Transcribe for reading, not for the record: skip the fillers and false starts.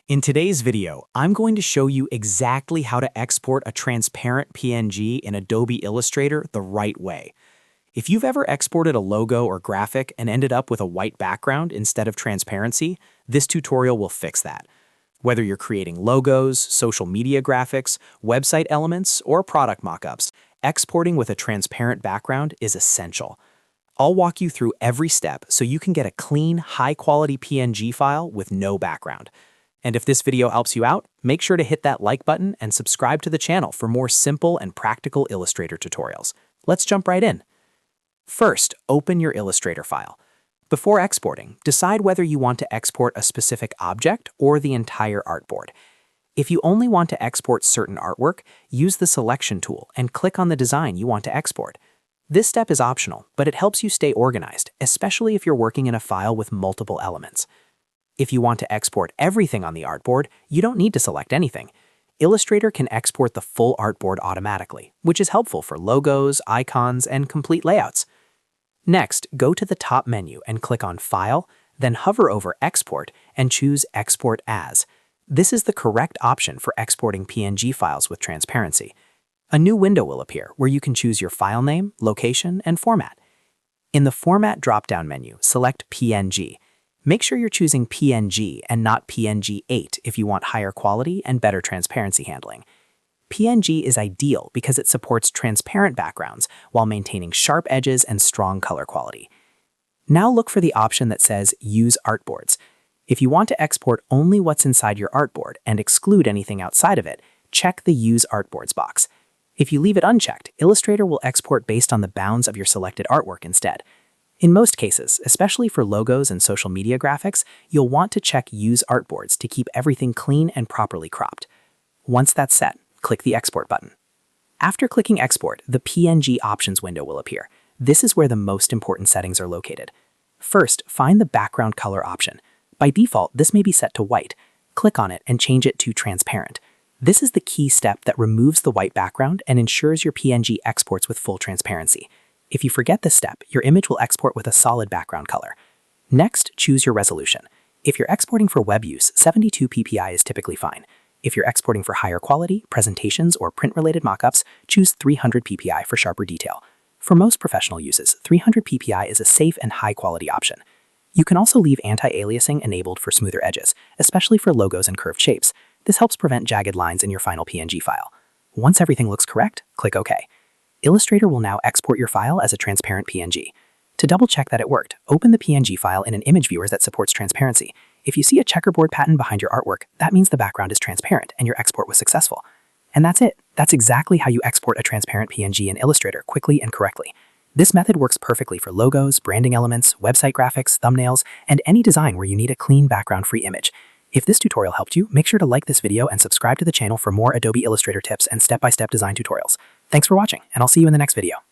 In today's video, I'm going to show you exactly how to export a transparent PNG in Adobe Illustrator the right way. If you've ever exported a logo or graphic and ended up with a white background instead of transparency, this tutorial will fix that. Whether you're creating logos, social media graphics, website elements, or product mockups, exporting with a transparent background is essential. I'll walk you through every step so you can get a clean, high-quality PNG file with no background. And if this video helps you out, make sure to hit that like button and subscribe to the channel for more simple and practical Illustrator tutorials. Let's jump right in. First, open your Illustrator file. Before exporting, decide whether you want to export a specific object or the entire artboard. If you only want to export certain artwork, use the selection tool and click on the design you want to export. This step is optional, but it helps you stay organized, especially if you're working in a file with multiple elements. If you want to export everything on the artboard, you don't need to select anything. Illustrator can export the full artboard automatically, which is helpful for logos, icons, and complete layouts. Next, go to the top menu and click on File, then hover over Export and choose Export As. This is the correct option for exporting PNG files with transparency. A new window will appear where you can choose your file name, location, and format. In the Format drop-down menu, select PNG. Make sure you're choosing PNG and not PNG8 if you want higher quality and better transparency handling. PNG is ideal because it supports transparent backgrounds while maintaining sharp edges and strong color quality. Now look for the option that says Use Artboards. If you want to export only what's inside your artboard and exclude anything outside of it, check the Use Artboards box. If you leave it unchecked, Illustrator will export based on the bounds of your selected artwork instead. In most cases, especially for logos and social media graphics, you'll want to check Use Artboards to keep everything clean and properly cropped. Once that's set, click the Export button. After clicking Export, the PNG Options window will appear. This is where the most important settings are located. First, find the background color option. By default, this may be set to white. Click on it and change it to transparent. This is the key step that removes the white background and ensures your PNG exports with full transparency. If you forget this step, your image will export with a solid background color. Next, choose your resolution. If you're exporting for web use, 72 ppi is typically fine. If you're exporting for higher quality, presentations, or print-related mockups, choose 300 ppi for sharper detail. For most professional uses, 300 ppi is a safe and high-quality option. You can also leave anti-aliasing enabled for smoother edges, especially for logos and curved shapes. This helps prevent jagged lines in your final PNG file. Once everything looks correct, click OK. Illustrator will now export your file as a transparent PNG. To double-check that it worked, open the PNG file in an image viewer that supports transparency. If you see a checkerboard pattern behind your artwork, that means the background is transparent and your export was successful. And that's it. That's exactly how you export a transparent PNG in Illustrator quickly and correctly. This method works perfectly for logos, branding elements, website graphics, thumbnails, and any design where you need a clean background-free image. If this tutorial helped you, make sure to like this video and subscribe to the channel for more Adobe Illustrator tips and step-by-step design tutorials. Thanks for watching, and I'll see you in the next video.